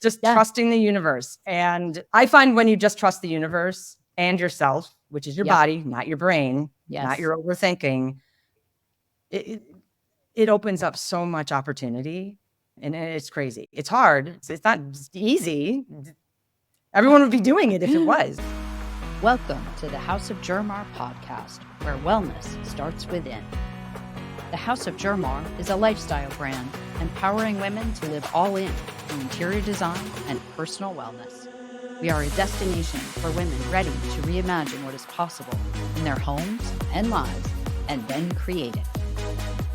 just trusting the universe. And I find when you just trust the universe and yourself, which is your body, not your brain, not your overthinking, it opens up so much opportunity. And it's crazy. It's hard. It's not easy. Everyone would be doing it if it was. Welcome to the House of JerMar podcast, where wellness starts within. The House of JerMar is a lifestyle brand empowering women to live all in interior design and personal wellness. We are a destination for women ready to reimagine what is possible in their homes and lives and then create it.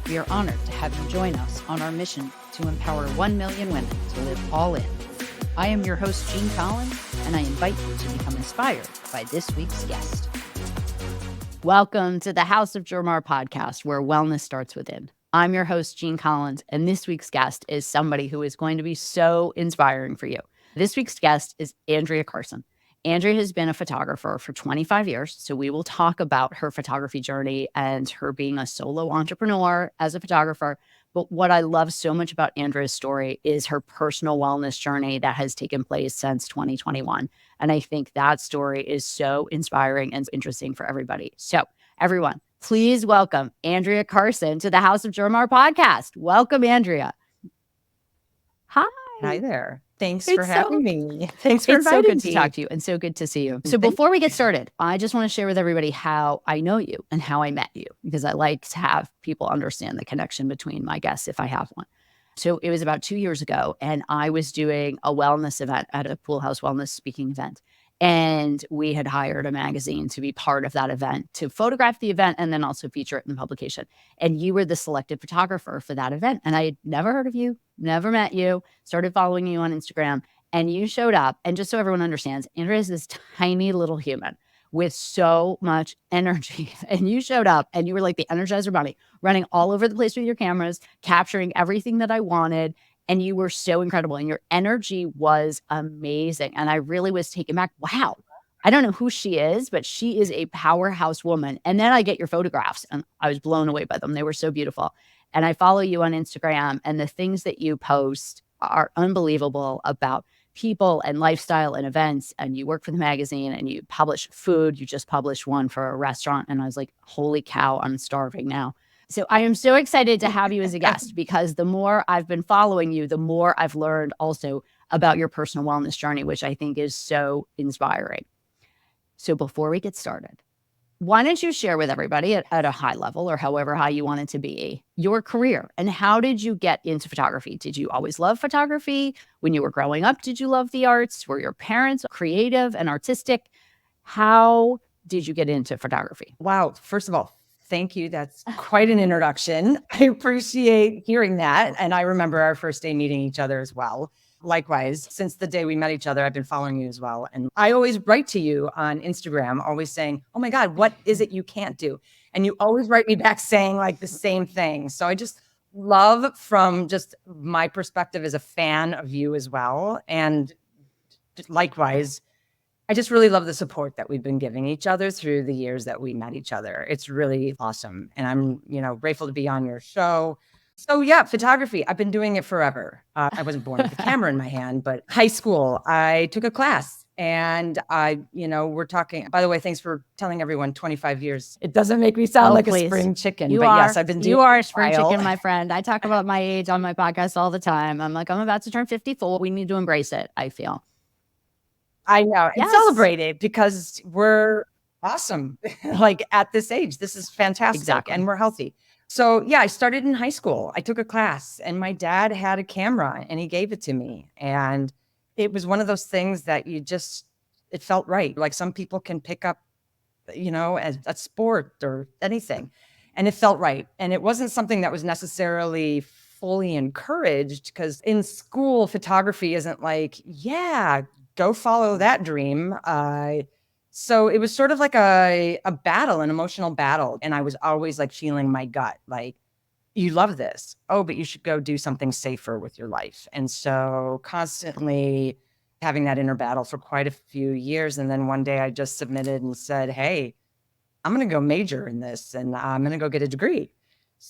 We are honored to have you join us on our mission to empower 1 million women to live all in. I am your host, Jean Collins, and I invite you to become inspired by this week's guest. Welcome to the House of JerMar podcast, where wellness starts within. I'm your host, Jean Collins, and this week's guest is somebody who is going to be so inspiring for you. This week's guest is Andrea Carson. Andrea has been a photographer for 25 years, so we will talk about her photography journey and her being a solo entrepreneur as a photographer. But what I love so much about Andrea's story is her personal wellness journey that has taken place since 2021. And I think that story is so inspiring and interesting for everybody. So everyone, please welcome Andrea Carson to the House of JerMar podcast. Welcome, Andrea. Hi there. Thanks for having me. Thanks for inviting me. It's so good to talk to you and so good to see you. So before we get started, I just want to share with everybody how I know you and how I met you, because I like to have people understand the connection between my guests if I have one. So it was about 2 years ago, and I was doing a wellness event at a Pool House wellness speaking event. And we had hired a magazine to be part of that event, to photograph the event and then also feature it in the publication. And you were the selected photographer for that event. And I had never heard of you, never met you, started following you on Instagram, and you showed up. And just so everyone understands, Andrea is this tiny little human with so much energy. And you showed up and you were like the Energizer Bunny, running all over the place with your cameras, capturing everything that I wanted. And you were so incredible, and your energy was amazing. And I really was taken back. Wow. I don't know who she is, but she is a powerhouse woman. And then I get your photographs, and I was blown away by them. They were so beautiful. And I follow you on Instagram, and the things that you post are unbelievable about people and lifestyle and events. And you work for the magazine and you publish food. You just published one for a restaurant. And I was like, holy cow, I'm starving now. So I am so excited to have you as a guest, because the more I've been following you, the more I've learned also about your personal wellness journey, which I think is so inspiring. So before we get started, why don't you share with everybody at a high level, or however high you want it to be, your career, and how did you get into photography? Did you always love photography? When you were growing up, did you love the arts? Were your parents creative and artistic? How did you get into photography? Wow. First of all, thank you. That's quite an introduction. I appreciate hearing that. And I remember our first day meeting each other as well. Likewise, since the day we met each other, I've been following you as well. And I always write to you on Instagram, always saying, oh my God, what is it you can't do? And you always write me back saying like the same thing. So I just love, from just my perspective as a fan of you as well. And likewise, I just really love the support that we've been giving each other through the years that we met each other. It's really awesome. And I'm, grateful to be on your show. So yeah, photography, I've been doing it forever. I wasn't born with a camera in my hand, but high school, I took a class, and we're talking, by the way, thanks for telling everyone 25 years. It doesn't make me sound like a spring chicken, yes, I've been doing it. You are a spring chicken, my friend. I talk about my age on my podcast all the time. I'm like, I'm about to turn 54. We need to embrace it, I feel. I know. And celebrate it, because we're awesome. Like at this age, this is fantastic. Exactly. And we're healthy. So yeah, I started in high school. I took a class, and my dad had a camera and he gave it to me. And it was one of those things that it felt right. Like some people can pick up, as a sport or anything, and it felt right. And it wasn't something that was necessarily fully encouraged, because in school, photography isn't like, yeah, go follow that dream. So it was sort of like a battle, an emotional battle. And I was always like feeling my gut, like, you love this. Oh, but you should go do something safer with your life. And so constantly having that inner battle for quite a few years. And then one day I just submitted and said, hey, I'm going to go major in this, and I'm going to go get a degree.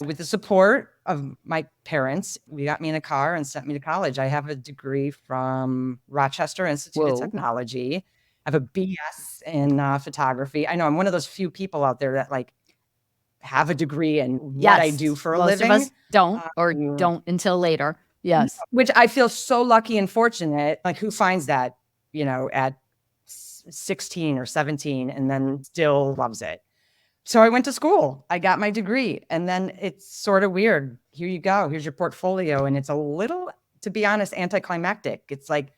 With the support of my parents, we got me in a car and sent me to college. I have a degree from Rochester Institute of Technology. I have a BS in photography. I know I'm one of those few people out there that like have a degree in what I do for a living. Most of us don't, or don't until later. Yes. Which I feel so lucky and fortunate. Like, who finds that, at 16 or 17 and then still loves it? So I went to school. I got my degree. And then it's sort of weird. Here you go. Here's your portfolio. And it's a little, to be honest, anticlimactic. It's like,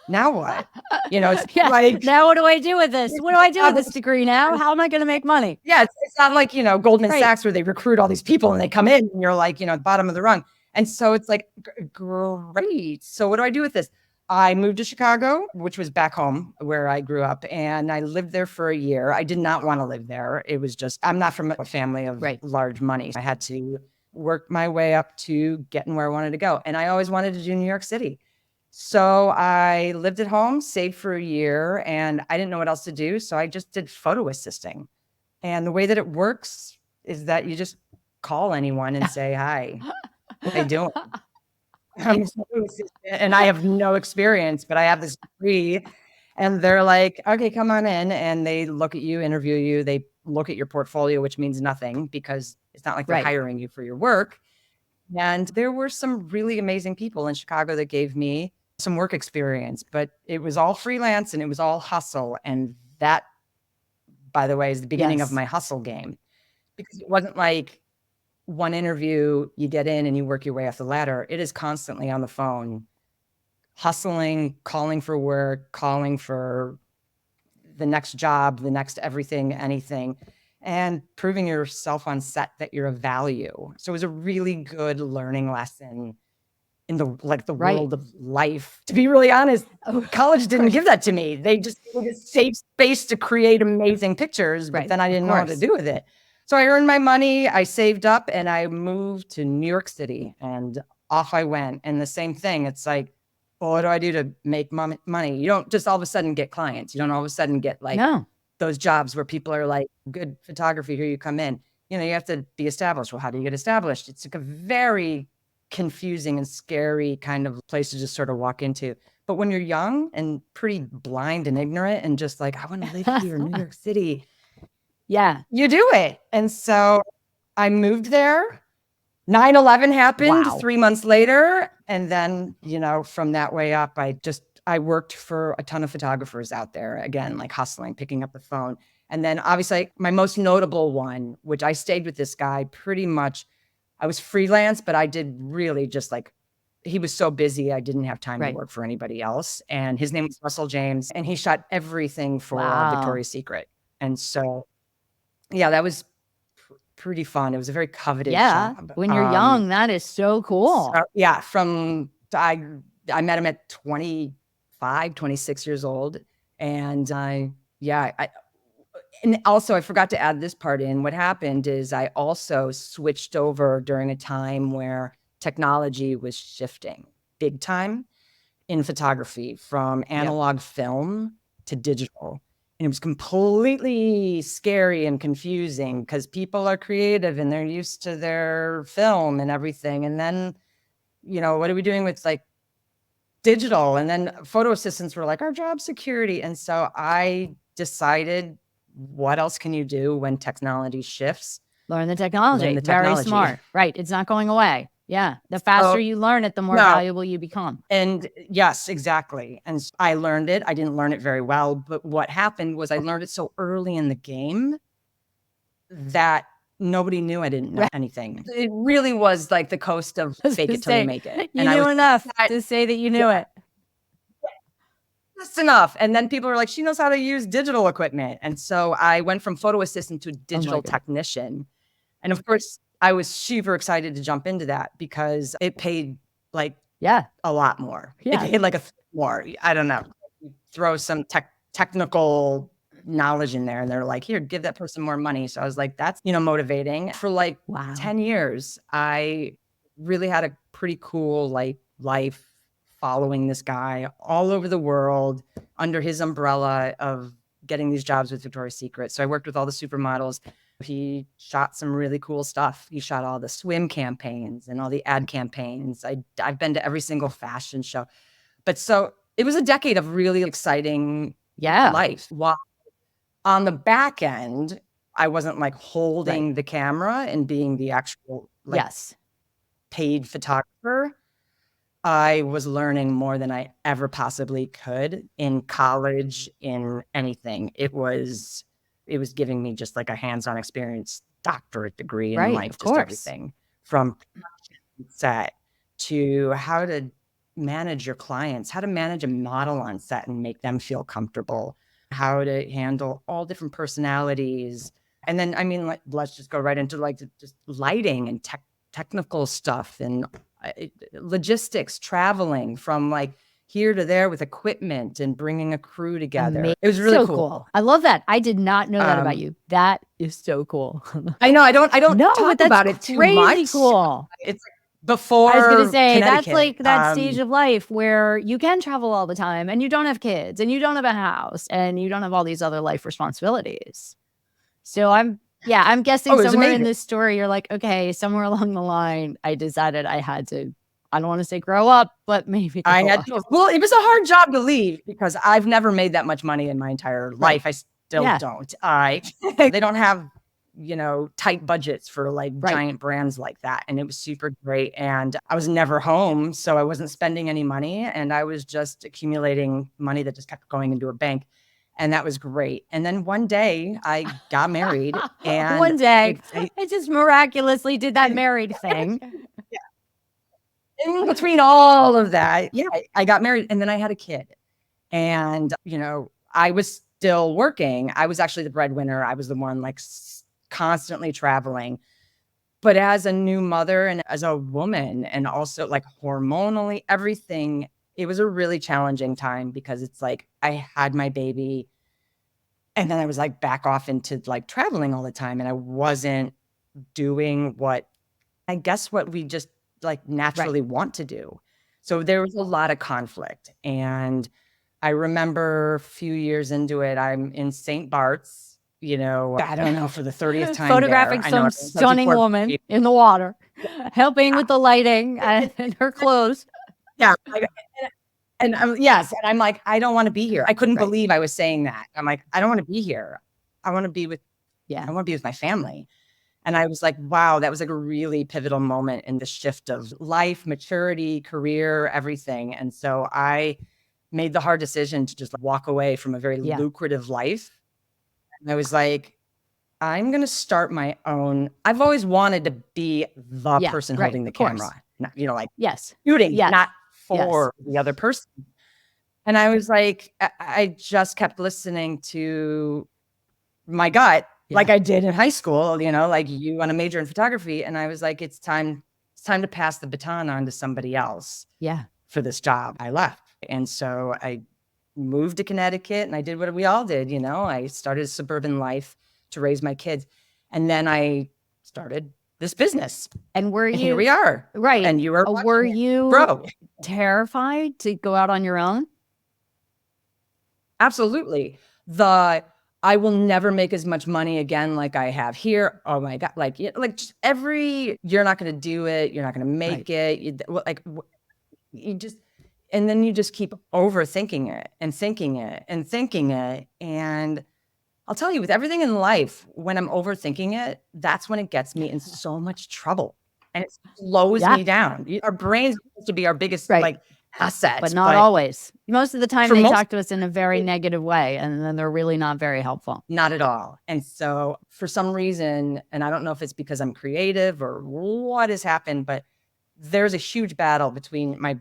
now what? It's like, now what do I do with this? What do I do with this degree now? How am I going to make money? Yeah, it's not like, Goldman Sachs where they recruit all these people and they come in and you're like, bottom of the rung. And so it's like, great. So what do I do with this? I moved to Chicago, which was back home where I grew up, and I lived there for a year. I did not want to live there. It was just, I'm not from a family of large money. I had to work my way up to getting where I wanted to go. And I always wanted to do New York City. So I lived at home, saved for a year, and I didn't know what else to do. So I just did photo assisting. And the way that it works is that you just call anyone and say, hi, what are you doing? I'm a photo assistant, and I have no experience, but I have this degree. And they're like, okay, come on in. And they look at you, interview you. They look at your portfolio, which means nothing because it's not like they're hiring you for your work. And there were some really amazing people in Chicago that gave me some work experience, but it was all freelance and it was all hustle. And that, by the way, is the beginning of my hustle game, because it wasn't like one interview, you get in and you work your way up the ladder. It is constantly on the phone, hustling, calling for work, calling for the next job, the next everything, anything, and proving yourself on set that you're of value. So it was a really good learning lesson in the world of life. To be really honest, college didn't give that to me. They just gave me a safe space to create amazing pictures, but then I didn't know what to do with it. So I earned my money, I saved up, and I moved to New York City, and off I went. And the same thing, it's like, well, what do I do to make money? You don't just all of a sudden get clients. You don't all of a sudden get those jobs where people are like, good photography, here you come in. You have to be established. Well, how do you get established? It's like a very confusing and scary kind of place to just sort of walk into. But when you're young and pretty blind and ignorant and just like, I want to live here in New York City. Yeah. You do it. And so I moved there. 9/11 happened 3 months later. And then, from that way up, I worked for a ton of photographers out there, again, like hustling, picking up the phone. And then obviously my most notable one, which I stayed with this guy pretty much, I was freelance, but I did really just he was so busy, I didn't have time to work for anybody else. And his name was Russell James, and he shot everything for Victoria's Secret. And so, yeah, that was pretty fun. It was a very coveted job. When you're young, that is so cool. So, I met him at 25, 26 years old. And and also I forgot to add this part in. What happened is I also switched over during a time where technology was shifting big time in photography from analog film to digital. And it was completely scary and confusing because people are creative and they're used to their film and everything. And then, what are we doing with digital? And then photo assistants were like, our job security. And so I decided, what else can you do when technology shifts? Learn the technology. Very smart. Right. It's not going away. Yeah. The faster you learn it, the more valuable you become. And yes, exactly. And I learned it. I didn't learn it very well, but what happened was I learned it so early in the game that nobody knew I didn't know anything. It really was like the coast of fake it till you make it. You knew enough to say that you knew it. Just enough. And then people were like, she knows how to use digital equipment. And so I went from photo assistant to digital technician. And of course, I was super excited to jump into that because it paid a lot more. It paid a more. I don't know. Throw some technical knowledge in there and they're like, here, give that person more money. So I was like, that's, motivating. For 10 years, I really had a pretty cool life following this guy all over the world under his umbrella of getting these jobs with Victoria's Secret. So I worked with all the supermodels. He shot some really cool stuff. He shot all the swim campaigns and all the ad campaigns. I've been to every single fashion show. But so it was a decade of really exciting life. While on the back end, I wasn't like holding the camera and being the actual paid photographer. I was learning more than I ever possibly could in college, in anything. It was giving me just like a hands-on experience, doctorate degree in life, just everything from set to how to manage your clients, how to manage a model on set and make them feel comfortable, how to handle all different personalities. And then, I mean, let's just go right into just lighting and technical stuff and logistics, traveling from here to there with equipment and bringing a crew together. It was really cool. I love that. I did not know that about you. That is so cool. I know. I don't talk about it too much. Crazy cool. It's before I was going to say, that's like that stage stage of life where you can travel all the time and you don't have kids and you don't have a house and you don't have all these other life responsibilities. So I'm guessing somewhere in this story, you're like, okay, somewhere along the line, I decided I had to, I don't want to say grow up, but maybe well, it was a hard job to leave because I've never made that much money in my entire life. I still don't. They don't have, tight budgets for giant brands like that. And it was super great. And I was never home, so I wasn't spending any money, and I was just accumulating money that just kept going into a bank. And that was great. And then one day I got married. And one day I just miraculously did that married thing. In between all of that, I got married, and then I had a kid. And, I was still working. I was actually the breadwinner. I was the one constantly traveling. But as a new mother and as a woman, and also hormonally, everything, it was a really challenging time because it's I had my baby and then I was back off into traveling all the time, and I wasn't doing what we just naturally want to do. So there was a lot of conflict. And I remember a few years into it, I'm in St. Bart's, I don't know, for the 30th time photographing some stunning woman in the water, helping with the lighting and her clothes. Yeah. And I'm like, I don't want to be here. I couldn't believe I was saying that. I'm like, I don't want to be here. I want to be with my family. And I was like, wow, that was a really pivotal moment in the shift of life, maturity, career, everything. And so I made the hard decision to just walk away from a very lucrative life. And I was like, I'm going to start my own. I've always wanted to be the person holding the camera, shooting, not for the other person. And I was like, I just kept listening to my gut. Like I did in high school, you want to major in photography. And I was like, it's time to pass the baton on to somebody else for this job. I left. And so I moved to Connecticut, and I did what we all did. I started a suburban life to raise my kids. And then I started this business. And here we are. Right. And you were you terrified to go out on your own? Absolutely. I will never make as much money again like I have here. Oh my God. Just you're not going to do it. You're not going to make it. And then you just keep overthinking it and thinking it and thinking it. And I'll tell you, with everything in life, when I'm overthinking it, that's when it gets me in so much trouble, and it slows me down. Our brain's supposed to be our biggest asset, but not always. Most of the time, they talk to us in a very negative way, and then they're really not very helpful. Not at all. And so, for some reason, and I don't know if it's because I'm creative or what has happened, but there's a huge battle between my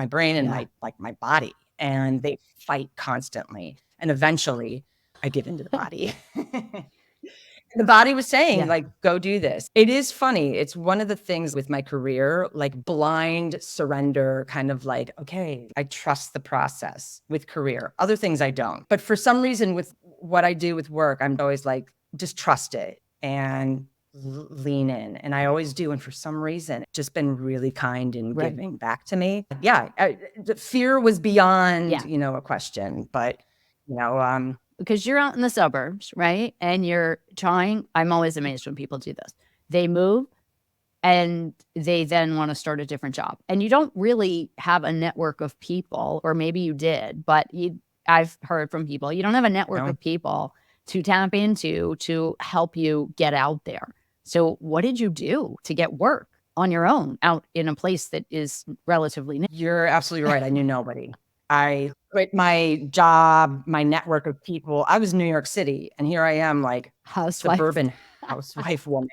brain and my body, and they fight constantly. And eventually, I give into the body. The body was saying, go do this. It is funny. It's one of the things with my career, blind surrender, kind of okay, I trust the process with career. Other things I don't. But for some reason, with what I do with work, I'm always just trust it and lean in. And I always do. And for some reason, it's just been really kind in giving back to me. The fear was beyond, a question. But, because you're out in the suburbs, right? And you're trying, I'm always amazed when people do this. They move and they then want to start a different job. And you don't really have a network of people, or maybe you did, but I've heard from people, you don't have a network of people to tap into to help you get out there. So what did you do to get work on your own out in a place that is relatively new? You're absolutely right. I knew nobody. I quit my job, my network of people. I was in New York City, and here I am, like Housewife. suburban housewife woman.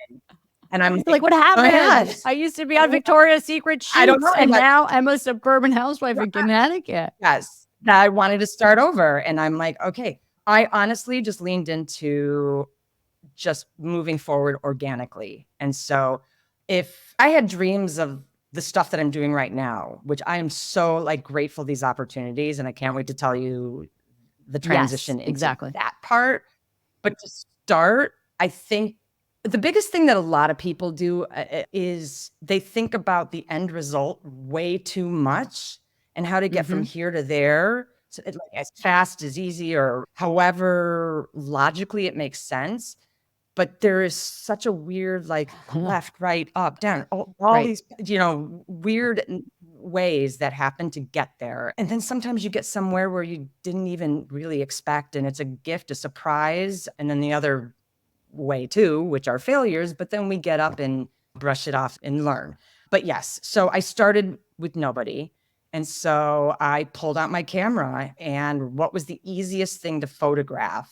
And I'm Like, what happened? yes. I used to be on Victoria's Secret I don't shoots, know. and now I'm a suburban housewife in Connecticut. Yes. I wanted to start over. And I'm like, okay. I honestly just leaned into just moving forward organically. And so if I had dreams of the stuff that I'm doing right now, which I am so like grateful these opportunities, and I can't wait to tell you the transition into exactly. that part. But to start, I think the biggest thing that a lot of people do is they think about the end result way too much and how to get from here to there. So like as fast, as easy, or however logically it makes sense. But there is such a weird, like left, right, up, down, all these, weird ways that happen to get there. And then sometimes you get somewhere where you didn't even really expect, and it's a gift, a surprise. And then the other way too, which are failures, but then we get up and brush it off and learn. But yes, so I started with nobody. And so I pulled out my camera, and what was the easiest thing to photograph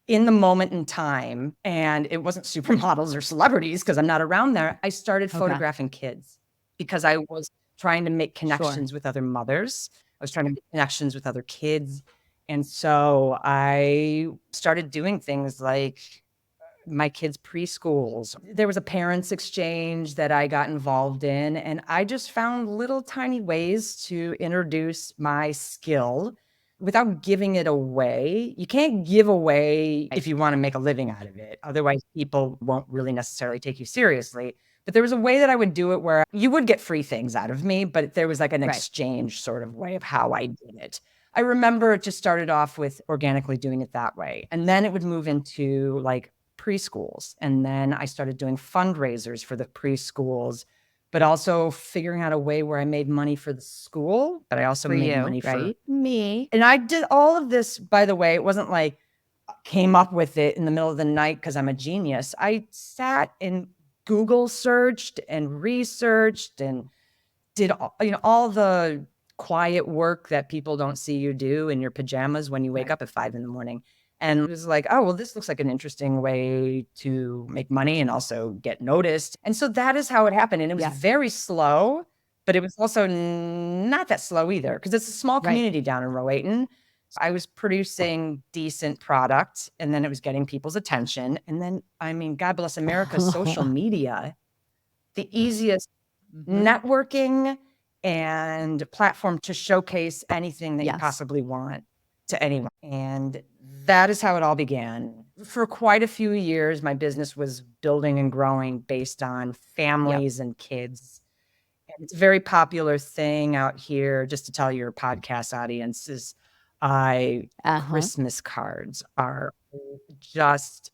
in the moment in time? And it wasn't supermodels or celebrities because I'm not around there. I started photographing kids because I was trying to make connections with other mothers. I was trying to make connections with other kids. And so I started doing things like my kids' preschools. There was a parents exchange that I got involved in, and I just found little tiny ways to introduce my skill without giving it away. You can't give away if you want to make a living out of it. Otherwise, people won't really necessarily take you seriously. But there was a way that I would do it where you would get free things out of me, but there was like an exchange sort of way of how I did it. I remember it just started off with organically doing it that way. And then it would move into like preschools. And then I started doing fundraisers for the preschools, but also figuring out a way where I made money for the school, but I also made money for me. And I did all of this, by the way, it wasn't like came up with it in the middle of the night because I'm a genius. I sat and Google searched and researched and did all the quiet work that people don't see you do in your pajamas when you wake up at 5 a.m. And it was like, oh, well, this looks like an interesting way to make money and also get noticed. And so that is how it happened. And it was very slow, but it was also not that slow either because it's a small community down in Rowayton. So I was producing decent product, and then it was getting people's attention. And then, I mean, God bless America, social media, the easiest networking and platform to showcase anything that you possibly want to anyone. And that is how it all began. For quite a few years, my business was building and growing based on families and kids. And it's a very popular thing out here, just to tell your podcast audiences, Christmas cards are just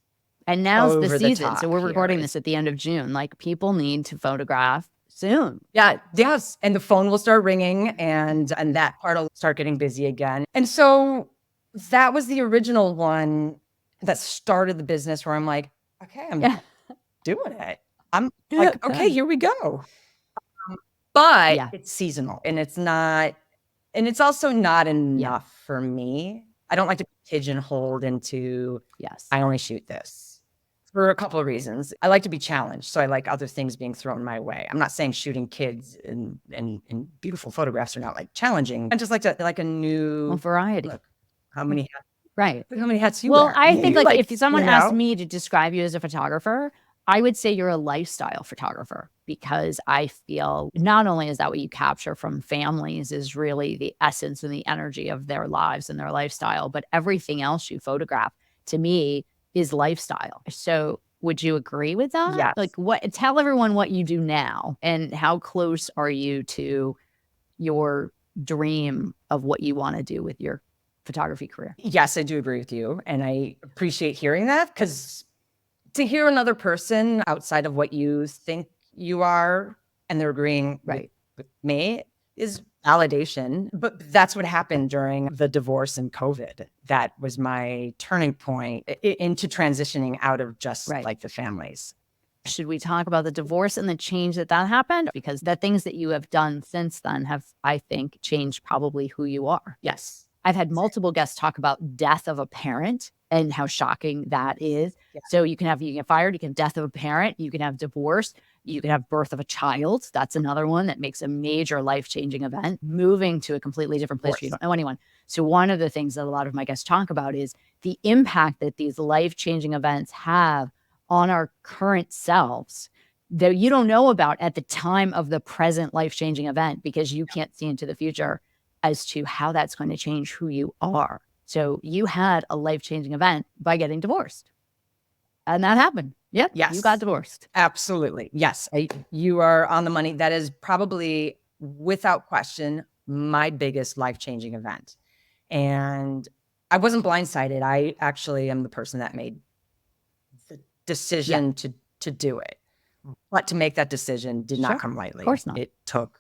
and now's the over season. So we're here. recording this at the end of June. Like people need to photograph soon. Yeah. Yes. And the phone will start ringing and that part will start getting busy again. And so that was the original one that started the business where I'm like, okay, I'm doing it. I'm like, okay, here we go. But it's seasonal and it's not, and it's also not enough for me. I don't like to be pigeonholed into, I only shoot this. For a couple of reasons. I like to be challenged. So I like other things being thrown my way. I'm not saying shooting kids and beautiful photographs are not like challenging. I just like a new variety. Look, how many hats? Right. How many hats you wear? I think like if someone asked me to describe you as a photographer, I would say you're a lifestyle photographer because I feel not only is that what you capture from families is really the essence and the energy of their lives and their lifestyle, but everything else you photograph to me is lifestyle. So would you agree with that? Yes. Like tell everyone what you do now and how close are you to your dream of what you want to do with your photography career. Yes, I do agree with you. And I appreciate hearing that, because to hear another person outside of what you think you are and they're agreeing with me is validation. But that's what happened during the divorce and COVID. That was my turning point into transitioning out of just like the families. Should we talk about the divorce and the change that happened? Because the things that you have done since then have, I think, changed probably who you are. Yes. I've had multiple guests talk about death of a parent and how shocking that is. Yeah. So you can get fired, you can have death of a parent, you can have divorce, you can have birth of a child. That's another one that makes a major life-changing event, moving to a completely different place where you don't know anyone. So one of the things that a lot of my guests talk about is the impact that these life-changing events have on our current selves that you don't know about at the time of the present life-changing event, because you can't see into the future as to how that's going to change who you are. So you had a life-changing event by getting divorced. And that happened. Yep. Yes. You got divorced. Absolutely. Yes. You are on the money. That is probably, without question, my biggest life-changing event. And I wasn't blindsided. I actually am the person that made the decision to do it. But to make that decision did not come lightly. Of course not. It took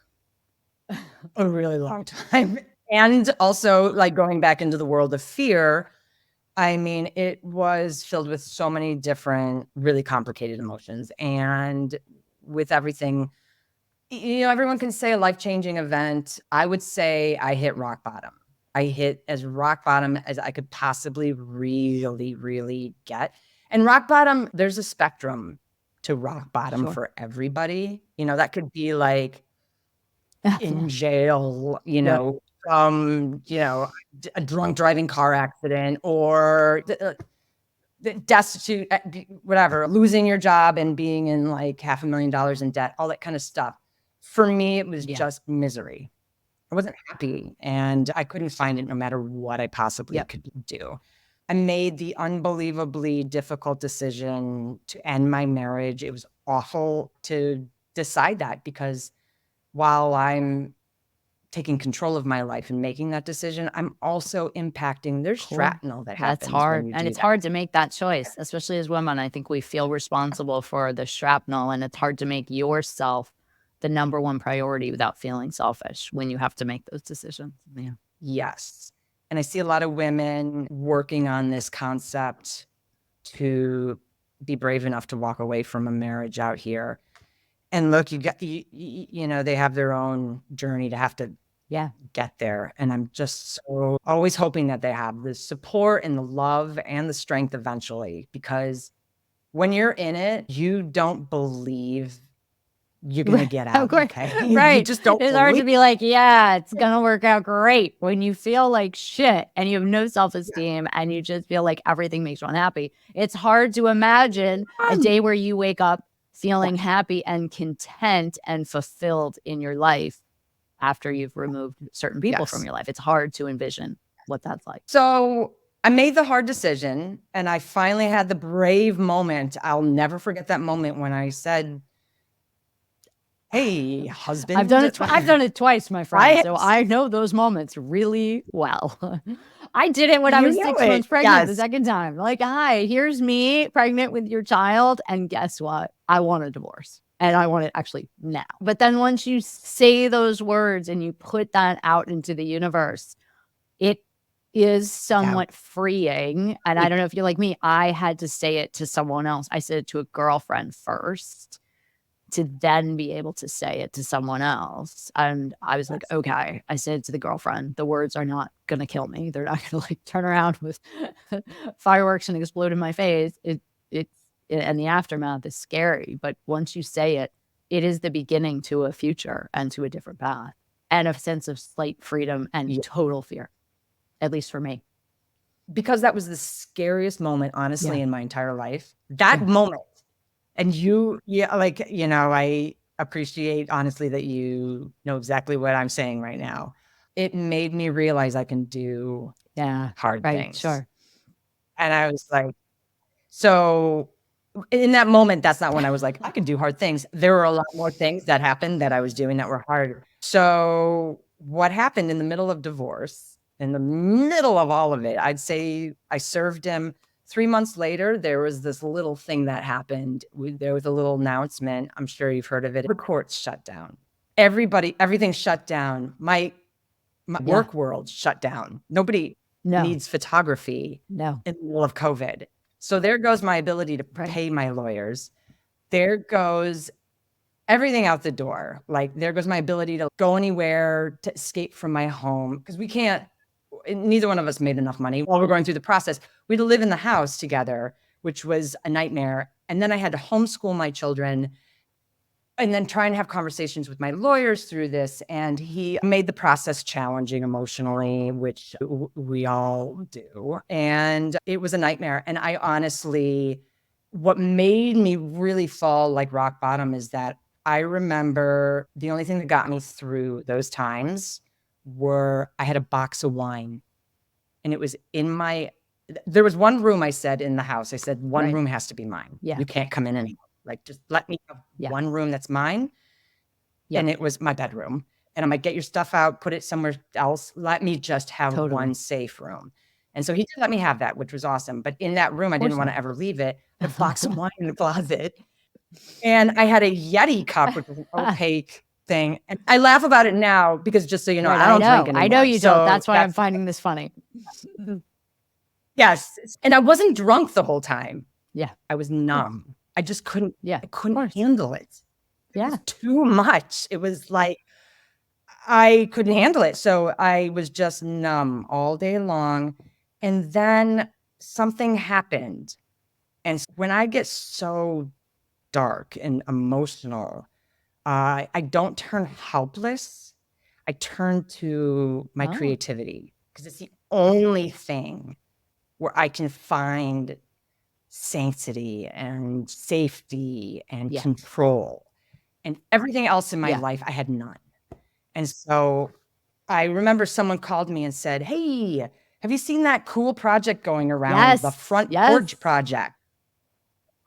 a really long time. And also, like, going back into the world of fear, I mean, it was filled with so many different, really complicated emotions. And with everything, everyone can say a life-changing event. I would say I hit rock bottom. I hit as rock bottom as I could possibly really, really get. And rock bottom, there's a spectrum to rock bottom for everybody. That could be like in jail, a drunk driving car accident, or destitute, whatever, losing your job and being in like $500,000 in debt, all that kind of stuff. For me, it was just misery. I wasn't happy, and I couldn't find it no matter what I possibly could do. I made the unbelievably difficult decision to end my marriage. It was awful to decide that, because while I'm taking control of my life and making that decision, I'm also impacting. There's shrapnel that happens. That's hard. when you And do it's that. hard to make that choice, especially as women. I think we feel responsible for the shrapnel, and it's hard to make yourself the number one priority without feeling selfish when you have to make those decisions. Yeah. Yes. And I see a lot of women working on this concept to be brave enough to walk away from a marriage out here. And look, they have their own journey to have to get there. And I'm just so always hoping that they have the support and the love and the strength eventually, because when you're in it, you don't believe you're going to get out. Of course. Okay? Right. You just don't It's hard to believe. be like, yeah, it's going to work out great when you feel like shit and you have no self-esteem and you just feel like everything makes you unhappy. It's hard to imagine a day where you wake up feeling happy and content and fulfilled in your life after you've removed certain people from your life. It's hard to envision what that's like. So I made the hard decision, and I finally had the brave moment. I'll never forget that moment when I said, "Hey, husband." I've done it twice, my friend. Right? So I know those moments really well. I did it when I You was know 6 it. months pregnant the Yes. second time. Like, hi, here's me pregnant with your child. And guess what? I want a divorce. And I want it actually now. But then once you say those words and you put that out into the universe, it is somewhat freeing. And I don't know if you're like me, I had to say it to someone else. I said it to a girlfriend first, to then be able to say it to someone else. And I was like, okay. I said it to the girlfriend, the words are not going to kill me. They're not going to like turn around with fireworks and explode in my face. And the aftermath is scary. But once you say it, it is the beginning to a future and to a different path and a sense of slight freedom and total fear, at least for me. Because that was the scariest moment, honestly, in my entire life. That moment. And I appreciate, honestly, that you know exactly what I'm saying right now. It made me realize I can do hard things. Sure. And I was like, so in that moment, that's not when I was like, I can do hard things. There were a lot more things that happened that I was doing that were harder. So what happened in the middle of divorce in the middle of all of it, I'd say I served him. 3 months later, there was this little thing that happened. There was a little announcement. I'm sure you've heard of it. The courts shut down. Everything shut down. My work world shut down. Nobody needs photography in the middle of COVID. So there goes my ability to pay my lawyers. There goes everything out the door. Like there goes my ability to go anywhere, to escape from my home, because neither one of us made enough money while we're going through the process. We had to live in the house together, which was a nightmare. And then I had to homeschool my children and then try and have conversations with my lawyers through this. And he made the process challenging emotionally, which we all do. And it was a nightmare. And I honestly, what made me really fall like rock bottom is that I remember the only thing that got me through those times were I had a box of wine, and it was there was one room I said in the house, I said, one room has to be mine. Yeah. You can't come in anymore. Like, just let me have one room that's mine. Yeah. And it was my bedroom. And I'm like, get your stuff out, put it somewhere else. Let me just have one safe room. And so he did let me have that, which was awesome. But in that room, I didn't want to ever leave it. A box of wine in the closet. And I had a Yeti cup, which was an opaque thing. And I laugh about it now because, just so you know, I don't drink anymore. I know you don't. That's why I'm finding this funny. Yes. And I wasn't drunk the whole time. Yeah. I was numb. I just couldn't, I couldn't handle it. It was too much. It was like, I couldn't handle it. So I was just numb all day long. And then something happened. And when I get so dark and emotional, I don't turn helpless. I turn to my creativity, because it's the only thing where I can find sanctity and safety and control. And everything else in my life, I had none. And so I remember someone called me and said, hey, have you seen that cool project going around, the front porch project?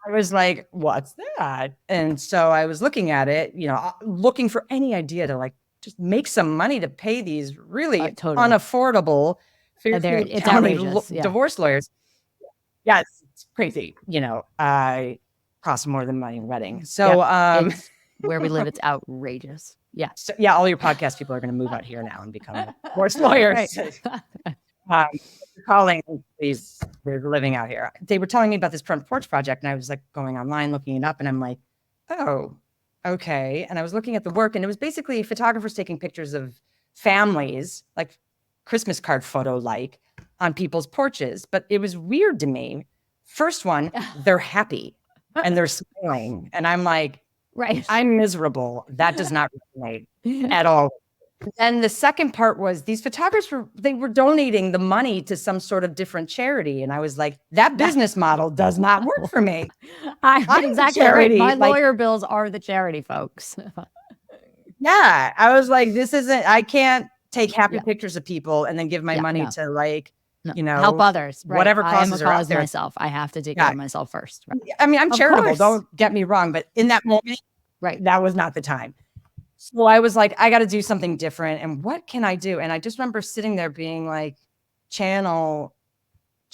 I was like, what's that? And so I was looking at it, looking for any idea to like just make some money to pay these really unaffordable divorce lawyers. Yes, it's crazy. I cost more than my wedding. So where we live, it's outrageous. Yeah. So, all your podcast people are going to move out here now and become divorce lawyers. Calling, please, we're living out here. They were telling me about this front porch project, and I was like going online, looking it up, and I'm like, oh, okay. And I was looking at the work, and it was basically photographers taking pictures of families, like Christmas card photo, like on people's porches. But it was weird to me. First one, they're happy and they're smiling. And I'm like, I'm miserable. That does not resonate at all. And the second part was these photographers were donating the money to some sort of different charity. And I was like, that business model does not work for me. I'm exactly charity. Right. My lawyer bills are the charity, folks. Yeah. I was like, I can't take happy pictures of people and then give my money to help others. Right. Whatever causes I am a cause myself. I have to take care of myself first. Right? I mean, I'm charitable. Don't get me wrong. But in that moment, that was not the time. So I was like, I got to do something different. And what can I do? And I just remember sitting there being like, channel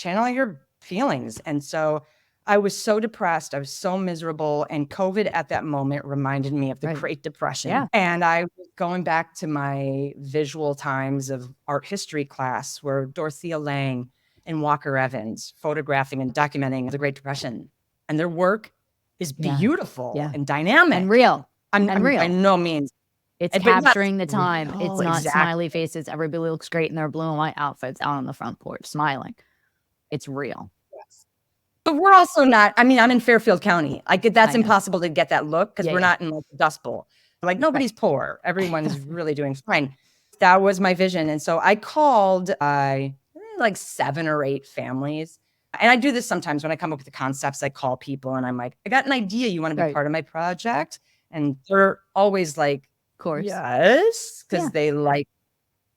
your feelings. And so I was so depressed. I was so miserable. And COVID at that moment reminded me of the Great Depression. Yeah. And I was going back to my visual times of art history class where Dorothea Lange and Walker Evans photographing and documenting the Great Depression. And their work is beautiful and dynamic. And real. Real. By no means. It's capturing the time. It's not smiley faces. Everybody looks great in their blue and white outfits out on the front porch smiling. It's real. Yes. But we're also not, I'm in Fairfield County. Like that's impossible to get that look because we're not in like the Dust Bowl. Like nobody's poor. Everyone's really doing fine. That was my vision. And so I called like 7 or 8 families. And I do this sometimes when I come up with the concepts. I call people and I'm like, I got an idea. You want to be part of my project? And they're always like, of course, yes, because they like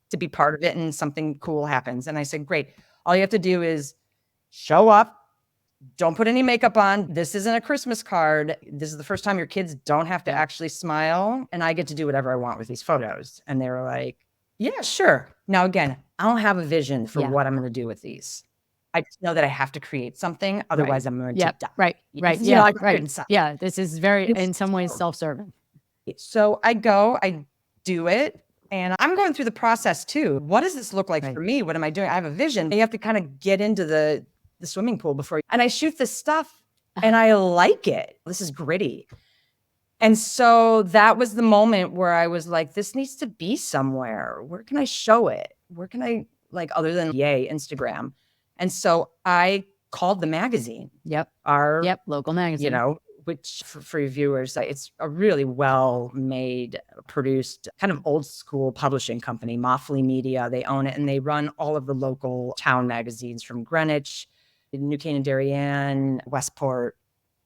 to be part of it and something cool happens. And I said, great. All you have to do is show up. Don't put any makeup on. This isn't a Christmas card. This is the first time your kids don't have to actually smile. And I get to do whatever I want with these photos. And they were like, yeah, sure. Now, again, I don't have a vision for Yeah. what I'm going to do with these. I just know that I have to create something. Otherwise, I'm going to Yep. die. Right. You know, like Right. inside. Yeah. This is very, And in some ways, so- self-serving. So I do it, and I'm going through the process too. What does this look like Right. for me? What am I doing? I have a vision. You have to kind of get into the swimming pool before, and I shoot this stuff and I like it. This is gritty. And so that was the moment where I was like, this needs to be somewhere. Where can I show it? Where can I, like, other than Instagram? And so I called the magazine. Yep. Our Local magazine. You know, which for your viewers, it's a really well-made, produced, kind of old school publishing company, Moffley Media. They own it, and they run all of the local town magazines from Greenwich, New Canaan, Darien, Westport,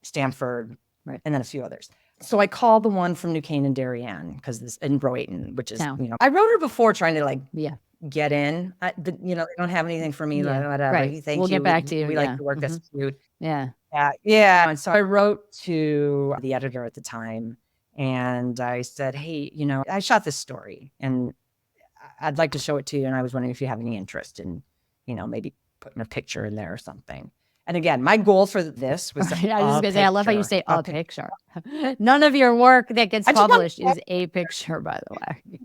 Stamford, Right. and then a few others. So I called the one from New Canaan, Darien, because this in Rowayton, which is, Town. you know, I wrote her before trying to, like, Yeah. get in. You know, they don't have anything for me, Yeah. whatever. Right. Thank We'll you. get back to you. We Yeah. like your work. That's cute. Yeah. Yeah. And so I wrote to the editor at the time, and I said, hey, you know, I shot this story and I'd like to show it to you. And I was wondering if you have any interest in, you know, maybe putting a picture in there or something. And again, my goal for this was, Right. I was just going to say, I love how you say a picture. None of your work that gets I just want- published is a picture, by the way.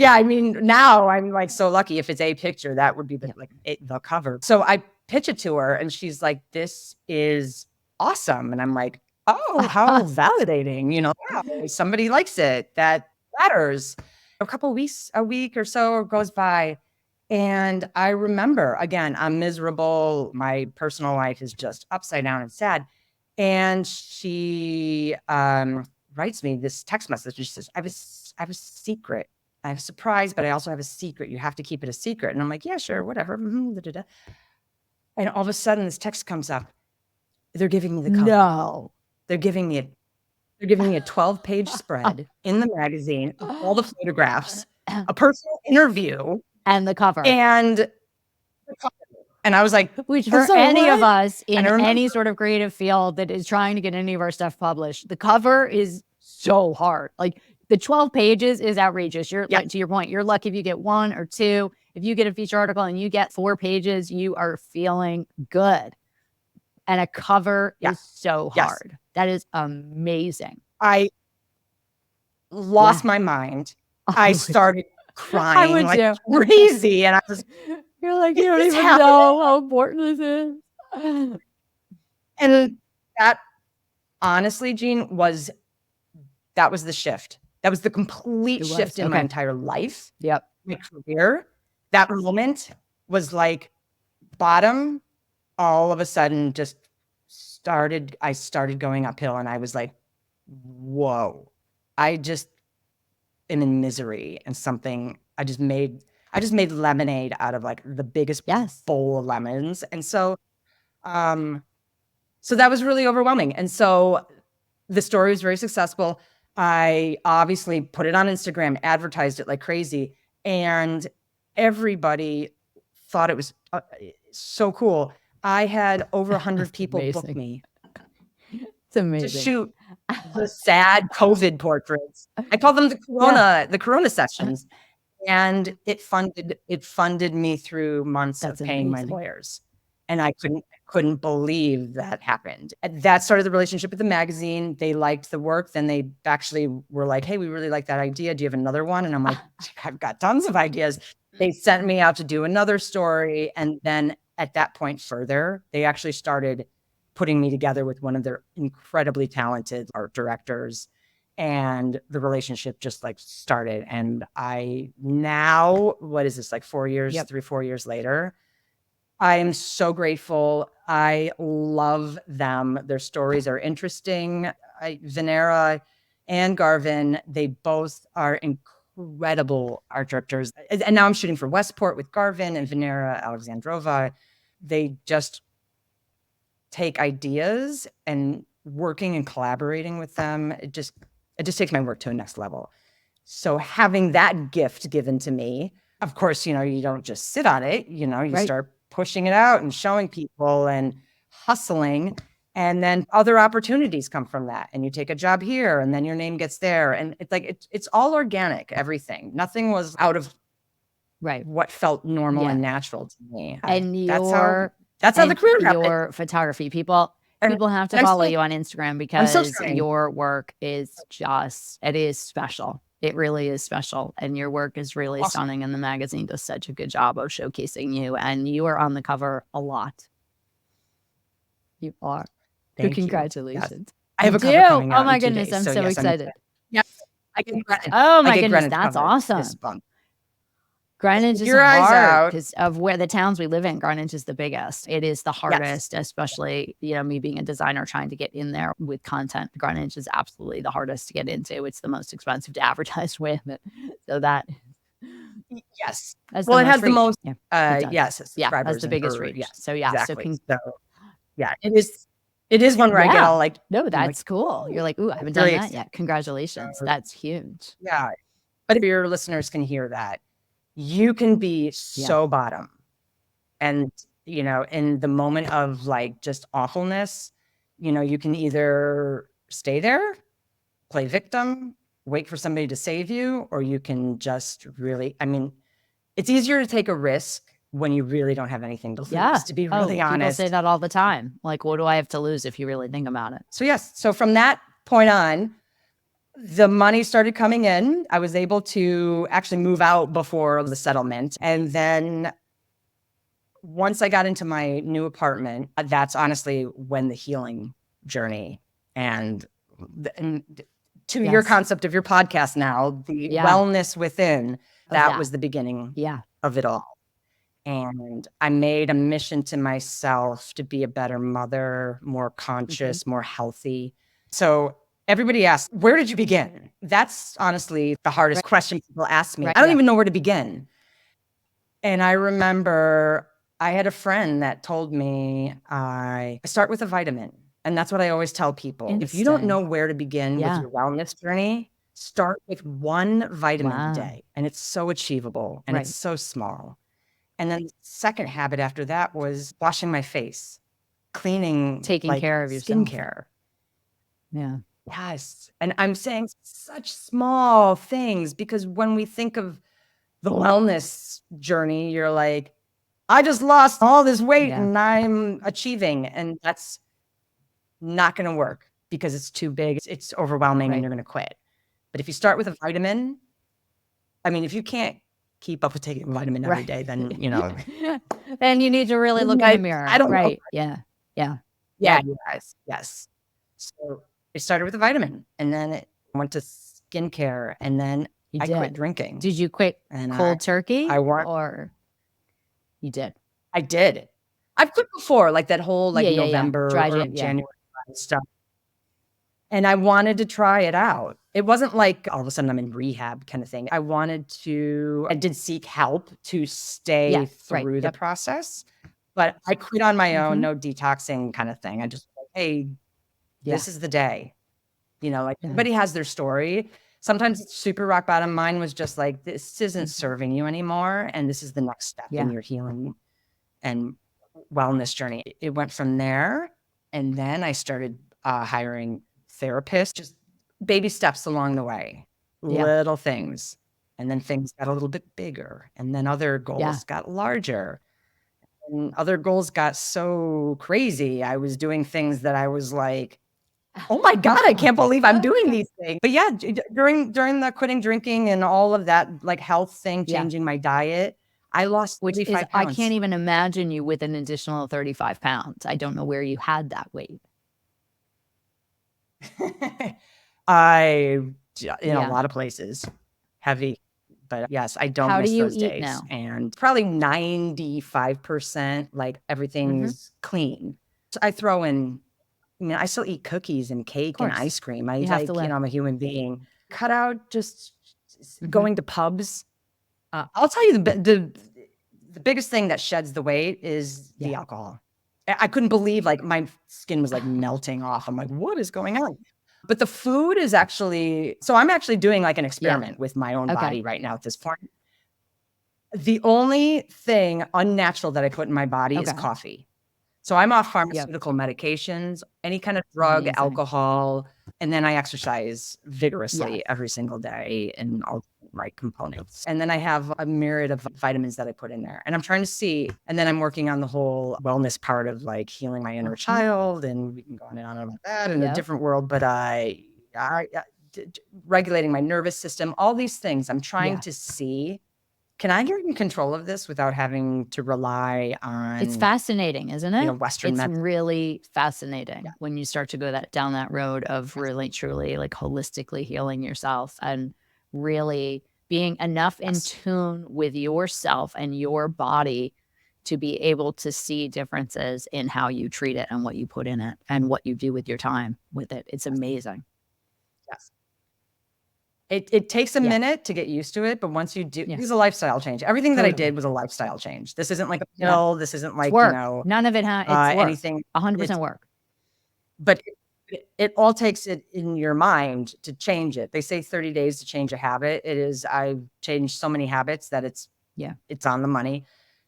I mean, now I'm like so lucky if it's a picture, that would be the cover. So I pitch it to her and she's like, this is awesome. And I'm like, oh, how validating, you know, wow, somebody likes it. That matters. A week or so goes by. And I remember, again, I'm miserable. My personal life is just upside down and sad. And she writes me this text message. She says, I have a secret. I have a surprise, but I also have a secret. You have to keep it a secret. And I'm like, yeah, sure, whatever. And all of a sudden this text comes up. They're giving me the cover. No. They're giving me a 12-page spread in the magazine, all the photographs, a personal interview, and the cover. And I was like, which for any of us in any sort of creative field that is trying to get any of our stuff published, the cover is so hard. Like the 12 pages is outrageous. You're like, to your point, you're lucky if you get 1 or 2. If you get a feature article and you get 4 pages, you are feeling good. And a cover is so hard. That is amazing. I lost my mind. I started crying like crazy. And I was, you're like, you don't even know how important this is. And that, honestly, Jean, that was the shift. That was the complete shift in my entire life. Yep. My career. That moment was like bottom. All of a sudden I started going uphill and I was like, whoa, I just am in misery and something. I just made lemonade out of like the biggest bowl of lemons. And so, so that was really overwhelming. And so the story was very successful. I obviously put it on Instagram, advertised it like crazy, and everybody thought it was so cool. I had over 100 people book me. It's amazing. To shoot the sad COVID portraits. I call them the Corona sessions. And it funded me through months of paying my lawyers. And I couldn't believe that happened. And that started the relationship with the magazine. They liked the work. Then they actually were like, hey, we really like that idea. Do you have another one? And I'm like, I've got tons of ideas. They sent me out to do another story. And then at that point further, they actually started putting me together with one of their incredibly talented art directors. And the relationship just like started. And I now, what is this, like 4 years, 3-4 years later, I am so grateful. I love them. Their stories are interesting. Venera and Garvin, they both are incredible art directors. And now I'm shooting for Westport with Garvin and Venera Alexandrova. They just take ideas, and working and collaborating with them, it just takes my work to a next level. So having that gift given to me, of course, you know, you don't just sit on it, you know, you start pushing it out and showing people and hustling. And then other opportunities come from that. And you take a job here and then your name gets there. And it's like, it's all organic, everything. Nothing was out of what felt normal and natural to me. And that's how the career happened. Your photography, people have to follow you on Instagram because your work is it is special. It really is special. And your work is really stunning. And the magazine does such a good job of showcasing you. And you are on the cover a lot. You are. Thank you. Congratulations. Yes. I have a cover coming out Oh my in 2 goodness. days, I'm so excited. Yes. Oh my goodness. That's awesome. Greenwich is hard because of where the towns we live in. Greenwich is the biggest. It is the hardest, especially, me being a designer trying to get in there with content. Greenwich is absolutely the hardest to get into. It's the most expensive to advertise with. So that. Yes. Well, it has the most, has the biggest reach. Yes, so exactly. It is one where I get all like, no, that's cool. You're like, ooh, I haven't done that yet. Congratulations. That's huge. Yeah. But if your listeners can hear that, you can be so bottom. And, in the moment of like just awfulness, you can either stay there, play victim, wait for somebody to save you, or you can just really, it's easier to take a risk when you really don't have anything to lose, to be really honest. People say that all the time. Like, what do I have to lose if you really think about it? So yes. So from that point on, the money started coming in. I was able to actually move out before the settlement. And then once I got into my new apartment, that's honestly when the healing journey and to your concept of your podcast now, the wellness within, that was the beginning of it all. And I made a mission to myself to be a better mother, more conscious, more healthy. So everybody asks, where did you begin? That's honestly the hardest question people ask me. I don't even know where to begin. And I remember I had a friend that told me I start with a vitamin. And that's what I always tell people. If you don't know where to begin with your wellness journey, start with one vitamin a day. And it's so achievable and it's so small. And then the second habit after that was washing my face, cleaning, taking care of yourself. Skincare. Yeah. Yes. And I'm saying such small things because when we think of the wellness journey, you're like, I just lost all this weight and I'm achieving. And that's not going to work because it's too big. It's overwhelming and you're going to quit. But if you start with a vitamin, if you can't keep up with taking a vitamin every day, then, then you need to really look in the mirror. I don't know. Yeah. Yes. So I started with a vitamin and then it went to skincare and then I quit drinking. Did you quit cold turkey? Or you did? I did. I've quit before, like that whole November or January stuff. And I wanted to try it out. It wasn't like all of a sudden I'm in rehab kind of thing. I did seek help to stay through the process, but I quit on my own, no detoxing kind of thing. I just, hey, this is the day. Everybody has their story. Sometimes it's super rock bottom. Mine was just like, this isn't serving you anymore. And this is the next step in your healing and wellness journey. It went from there. And then I started hiring therapists, just baby steps along the way, little things. And then things got a little bit bigger. And then other goals got larger. And other goals got so crazy. I was doing things that I was like, oh my God, I can't believe I'm doing these things. But yeah, during the quitting drinking and all of that, like health thing, changing my diet, I lost 35 pounds. I can't even imagine you with an additional 35 pounds. I don't know where you had that weight. In a lot of places, heavy. But yes, I don't miss those days. Now? And probably 95%, like everything's clean. So I throw in, I still eat cookies and cake and ice cream. I'm a human being. Cut out just going to pubs. I'll tell you the biggest thing that sheds the weight is the alcohol. I couldn't believe my skin was melting off. I'm like, what is going on? But the food is actually, so I'm actually doing an experiment with my own body right now at this point. The only thing unnatural that I put in my body is coffee. So I'm off pharmaceutical medications, any kind of drug, Amazing. alcohol, and then I exercise vigorously every single day in all right components. And then I have a myriad of vitamins that I put in there. And I'm trying to see, and then I'm working on the whole wellness part of like healing my inner child, and we can go on and on about that in a different world, but regulating my nervous system, all these things I'm trying to see. Can I get in control of this without having to rely on? It's fascinating, isn't it? Western It's methods. really fascinating when you start to go down that road of really, truly like holistically healing yourself and really being enough in tune with yourself and your body to be able to see differences in how you treat it and what you put in it and what you do with your time with it. It's amazing. Yes. It takes a minute to get used to it, but once you do, it's a lifestyle change. Everything that I did was a lifestyle change. This isn't like a pill. This isn't like, work. None of it it's anything. 100% work. But it all takes it in your mind to change it. They say 30 days to change a habit. I've changed so many habits that it's on the money.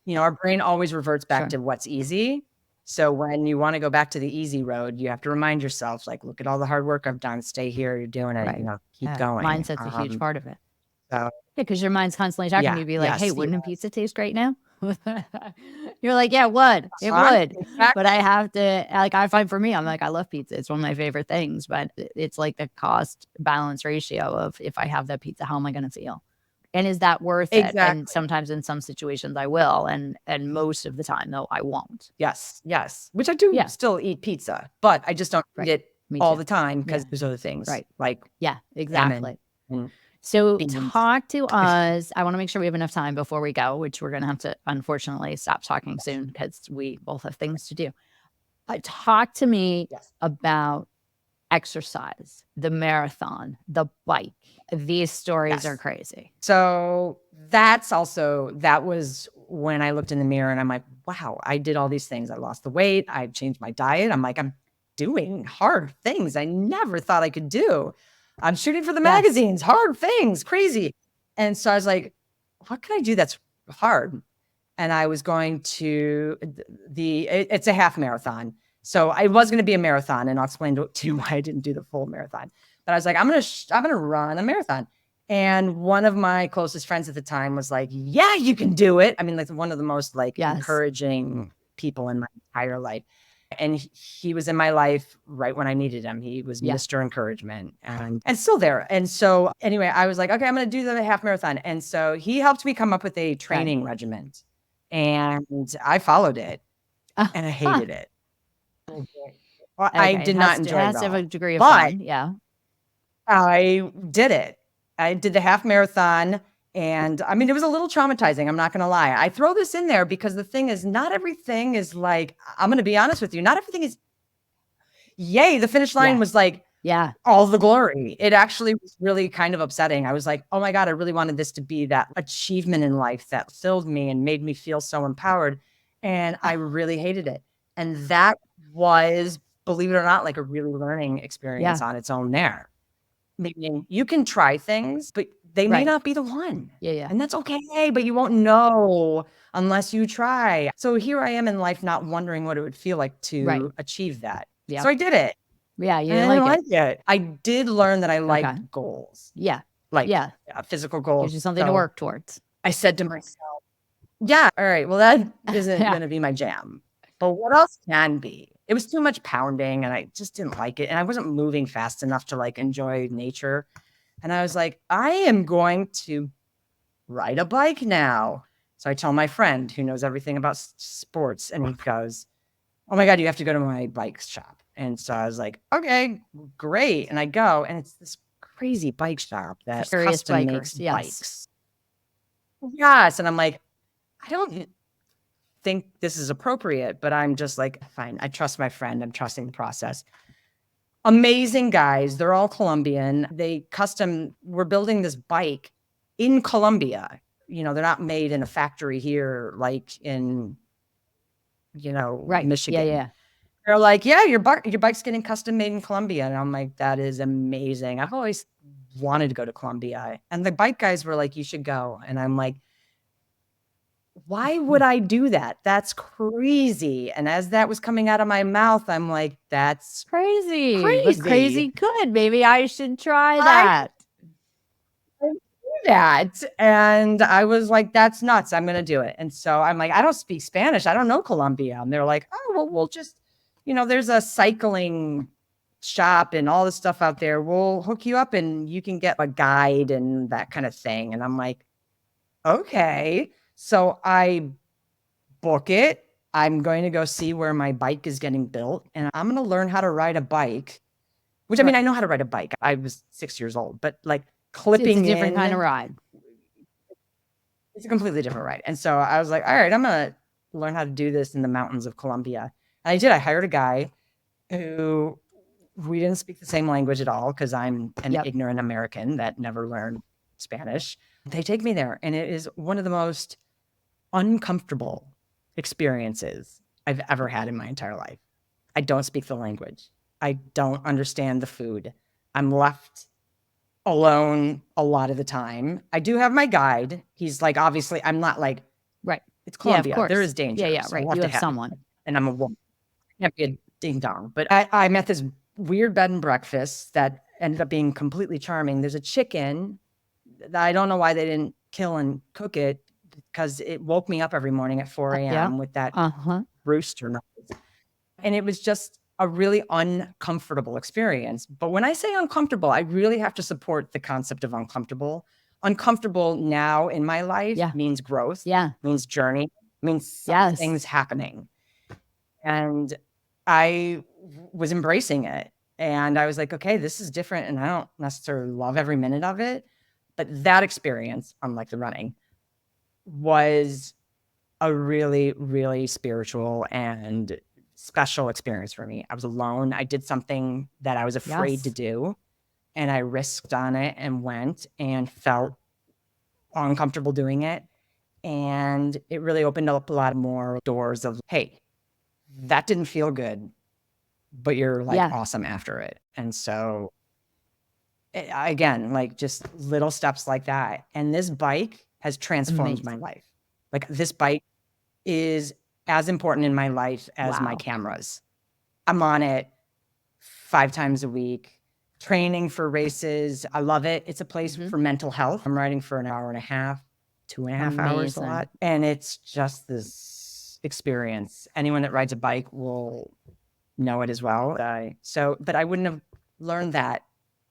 Our brain always reverts back to what's easy. So when you want to go back to the easy road, you have to remind yourself, like, look at all the hard work I've done. Stay here. You're doing it. Keep going. Mindset's a huge part of it. So, because your mind's constantly talking to you, be like, hey, wouldn't a pizza taste great now? You're like, yeah, it would. It would. Exactly. But I have to, like, I find for me, I'm like, I love pizza. It's one of my favorite things, but it's like the cost balance ratio of if I have that pizza, how am I going to feel? And is that worth it? And sometimes in some situations I will. And most of the time, though, I won't. Yes. Which I do still eat pizza, but I just don't eat it all the time because there's other things. Right. Like, exactly. So talk to us. I want to make sure we have enough time before we go, which we're going to have to, unfortunately, stop talking soon because we both have things to do. Talk to me about exercise, the marathon, the bike. These stories are crazy. So that was when I looked in the mirror and I'm like, wow, I did all these things. I lost the weight. I changed my diet. I'm like, I'm doing hard things I never thought I could do. I'm shooting for the magazines, hard things, crazy. And so I was like, what can I do that's hard? And I was going to it's a half marathon. So I was going to be a marathon, and I'll explain to you why I didn't do the full marathon. But I was like, I'm going to run a marathon. And one of my closest friends at the time was like, yeah, you can do it. I mean, like one of the most encouraging people in my entire life. And he was in my life right when I needed him. He was Mr. Encouragement and still there. And so anyway, I was like, okay, I'm going to do the half marathon. And so he helped me come up with a training regimen. And I followed it and I hated it. Well, I did not enjoy it. It has to have a degree of fun. Yeah. I did it. I did the half marathon. And I mean, it was a little traumatizing. I'm not going to lie. I throw this in there because the thing is, not everything is like, I'm going to be honest with you. Not everything is, yay. The finish line was like, all the glory. It actually was really kind of upsetting. I was like, oh my God, I really wanted this to be that achievement in life that filled me and made me feel so empowered. And I really hated it. And that was, believe it or not, like a really learning experience on its own there. Meaning you can try things, but they may not be the one. Yeah. And that's okay, but you won't know unless you try. So here I am in life not wondering what it would feel like to achieve that. So I did it. Yeah, you didn't like it. I did learn that I liked goals. Yeah. Like physical goals. Gives you something to work towards. I said to myself, all right, well, that isn't going to be my jam. But what else can be? It was too much pounding and I just didn't like it. And I wasn't moving fast enough to like enjoy nature. And I was like, I am going to ride a bike now. So I tell my friend who knows everything about sports, and he goes, oh my God, you have to go to my bike shop. And so I was like, okay, great. And I go, and it's this crazy bike shop that custom makes bikes. Yes. And I'm like, I don't think this is appropriate, but I'm just like, fine. I trust my friend. I'm trusting the process. Amazing guys. They're all Colombian. We're building this bike in Colombia. They're not made in a factory here, like in, Michigan. Yeah. They're like, yeah, your bike's getting custom made in Colombia. And I'm like, that is amazing. I've always wanted to go to Colombia. And the bike guys were like, you should go. And I'm like, why would I do that? That's crazy. And as that was coming out of my mouth, I'm like, that's Crazy. But crazy. crazy good. Maybe I should try I that. do that. And I was like, that's nuts. I'm going to do it. And so I'm like, I don't speak Spanish. I don't know Colombia. And they're like, oh, well, we'll just, there's a cycling shop and all this stuff out there. We'll hook you up and you can get a guide and that kind of thing. And I'm like, okay. So I book it. I'm going to go see where my bike is getting built and I'm going to learn how to ride a bike, which I mean, I know how to ride a bike. I was 6 years old, but like clipping It's a different kind of ride. It's a completely different ride. And so I was like, all right, I'm going to learn how to do this in the mountains of Colombia. And I did. I hired a guy who we didn't speak the same language at all because I'm an ignorant American that never learned Spanish. They take me there and it is one of the most uncomfortable experiences I've ever had in my entire life. I don't speak the language. I don't understand the food. I'm left alone a lot of the time. I do have my guide. He's like, obviously, I'm not like, right. It's Colombia. Yeah, of course. There is danger. Yeah, So right. we'll You have to someone. And I'm a woman. I can't be a ding dong. But I met this weird bed and breakfast that ended up being completely charming. There's a chicken that I don't know why they didn't kill and cook it because it woke me up every morning at 4 a.m. with that rooster noise. And it was just a really uncomfortable experience. But when I say uncomfortable, I really have to support the concept of uncomfortable. Uncomfortable now in my life means growth, means journey, means things happening. And I was embracing it. And I was like, okay, this is different. And I don't necessarily love every minute of it. But that experience, unlike the running, was a really, really spiritual and special experience for me. I was alone. I did something that I was afraid to do. And I risked on it and went and felt uncomfortable doing it. And it really opened up a lot more doors of, hey, that didn't feel good, but you're like awesome after it. And so again, like just little steps like that. And this bike has transformed my life. Like this bike is as important in my life as my cameras. I'm on it 5 times a week, training for races. I love it. It's a place for mental health. I'm riding for an hour and a half, 2.5 hours a lot. And it's just this experience. Anyone that rides a bike will know it as well. But I wouldn't have learned that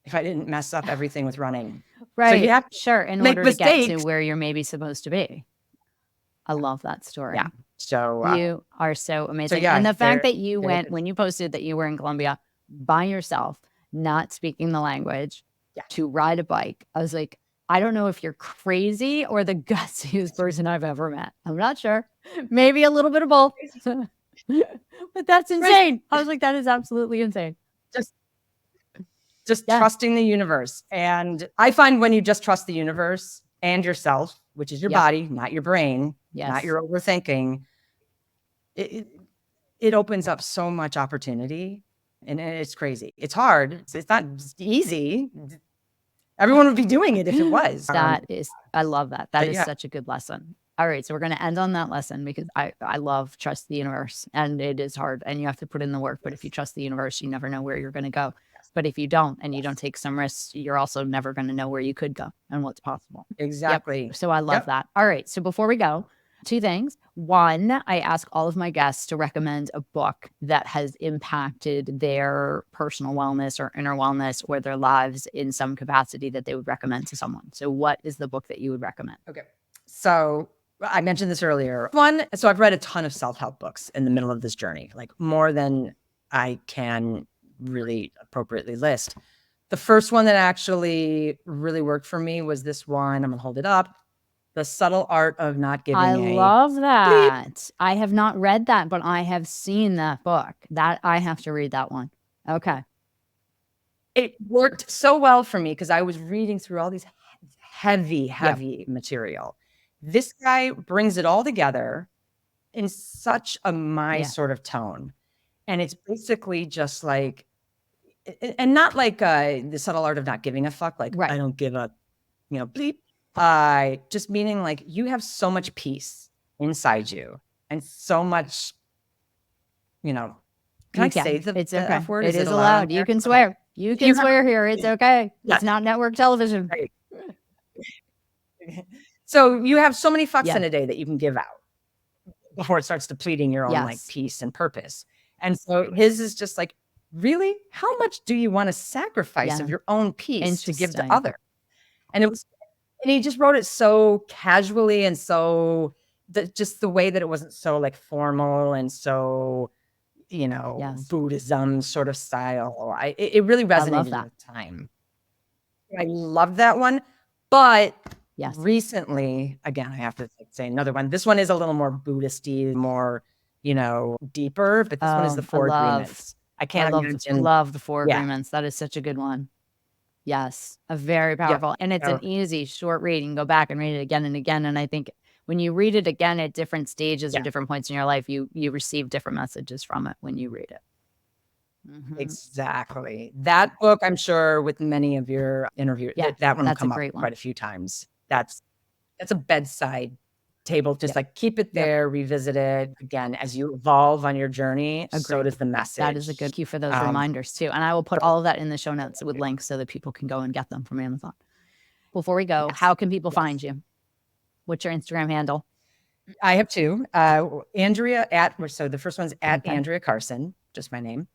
if I didn't mess up everything with running. Right. So you have in order to get to where you're maybe supposed to be. I love that story. Yeah. So you are so amazing. And the fact that you went, when you posted that you were in Colombia by yourself, not speaking the language, to ride a bike, I was like, I don't know if you're crazy or the gutsiest person I've ever met. I'm not sure. Maybe a little bit of both. But that's insane. I was like, that is absolutely insane. Just trusting the universe. And I find when you just trust the universe and yourself, which is your body, not your brain, not your overthinking, it opens up so much opportunity. And it's crazy. It's hard. It's not easy. Everyone would be doing it if it was. I love that. That is such a good lesson. All right. So we're going to end on that lesson because I love trust the universe, and it is hard and you have to put in the work. But if you trust the universe, you never know where you're going to go. But if you don't, and you don't take some risks, you're also never going to know where you could go and what's possible. Exactly. So I love that. All right. So before we go, 2 things. One, I ask all of my guests to recommend a book that has impacted their personal wellness or inner wellness or their lives in some capacity that they would recommend to someone. So what is the book that you would recommend? Okay. So I mentioned this earlier. So I've read a ton of self-help books in the middle of this journey, like more than I can really appropriately list. The first one that actually really worked for me was this one. I'm going to hold it up. The Subtle Art of Not Giving I love that. I have not read that, but I have seen that book. That I have to read that one. Okay. It worked so well for me because I was reading through all these heavy material. This guy brings it all together in such a sort of tone. And it's basically just like, and not like the subtle art of not giving a fuck. Like, I don't give a, bleep. Just meaning like you have so much peace inside you. And so much, can I say the It's the okay. F word? It is allowed allowed. there? You can Okay. swear. You can swear here. It's okay. Yeah. It's not network television. Right. So you have so many fucks Yeah. in a day that you can give out before it starts depleting your own like Yes. peace and purpose. And so his is just like, really? How much do you want to sacrifice Yeah. of your own peace to give to Interesting. other? And he just wrote it so casually and so just the way that it wasn't so like formal and so, Yes. Buddhism sort of style. It really resonated that. with time. I love that one. But Yes. recently, again, I have to say another one. This one is a little more Buddhist-y, more, deeper, but this one is the Four Agreements. I can't imagine. love the Four Yeah. Agreements. That is such a good one. Yes, a very powerful, and it's an easy, short read. You can go back and read it again and again. And I think when you read it again at different stages or Yeah. different points in your life, you receive different messages from it when you read it. Mhm. Exactly. That book, I'm sure, with many of your interviews, Yeah, that one will that's a come up great one. quite a few times. That's a bedside table. Just Yep. like keep it Yep. there, revisit it again as you evolve on your journey. So Agreed. does the message. That is a good cue for those reminders too. And I will put all of that in the show notes with links so that people can go and get them from Amazon. Before we go, Yes. how can people find you? What's your Instagram handle? I have two. Andrea so the first one's at Okay. Andrea Carson, just my name.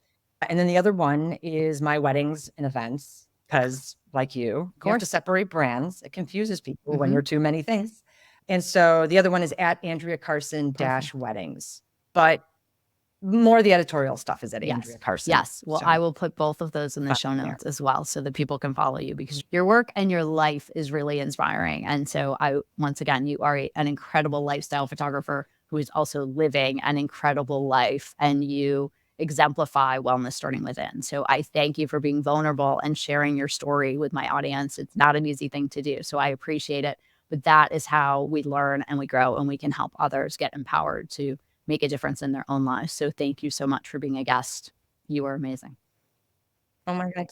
And then the other one is my weddings and events, because like you have to separate brands. It confuses people when you're too many things. And so the other one is at Andrea Carson -weddings. But more of the editorial stuff is at Andrea Carson. Yes. Well, So, I will put both of those in the show notes as well so that people can follow you, because your work and your life is really inspiring. And so once again, you are an incredible lifestyle photographer who is also living an incredible life, and you exemplify wellness starting within. So I thank you for being vulnerable and sharing your story with my audience. It's not an easy thing to do, so I appreciate it. But that is how we learn and we grow, and we can help others get empowered to make a difference in their own lives. So thank you so much for being a guest. You are amazing. Oh my God.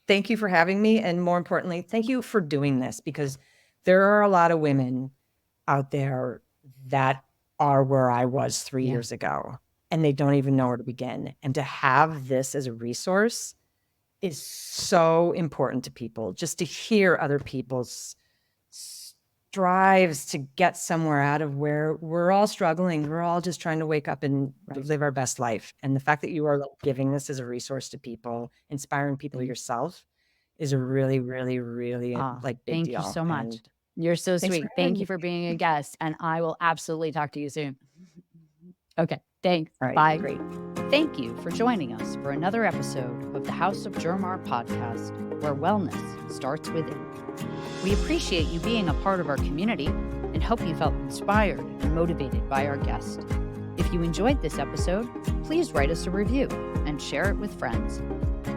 Thank you for having me. And more importantly, thank you for doing this, because there are a lot of women out there that are where I was 3 years ago, and they don't even know where to begin. And to have this as a resource is so important to people, just to hear other people's strives to get somewhere out of where we're all struggling. We're all just trying to wake up and live our best life. And the fact that you are giving this as a resource to people, inspiring people yourself, is a really, really, really big Thank deal. you so much. And You're so thanks sweet. for Thank having you me. for being a guest, and I will absolutely talk to you soon. Okay, thanks. All right, Bye. great. Thank you for joining us for another episode of the House of JerMar podcast, where wellness starts within. We appreciate you being a part of our community and hope you felt inspired and motivated by our guest. If you enjoyed this episode, please write us a review and share it with friends.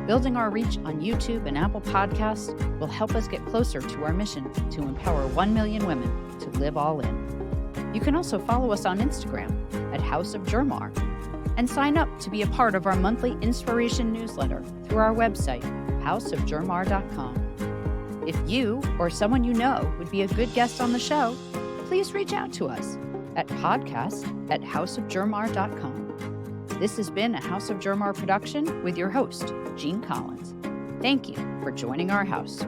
Building our reach on YouTube and Apple Podcasts will help us get closer to our mission to empower 1 million women to live all in. You can also follow us on Instagram at House of JerMar and sign up to be a part of our monthly inspiration newsletter through our website, houseofjermar.com. If you or someone you know would be a good guest on the show, please reach out to us at podcast@houseofjermar.com. This has been a House of JerMar production with your host, Jean Collins. Thank you for joining our house.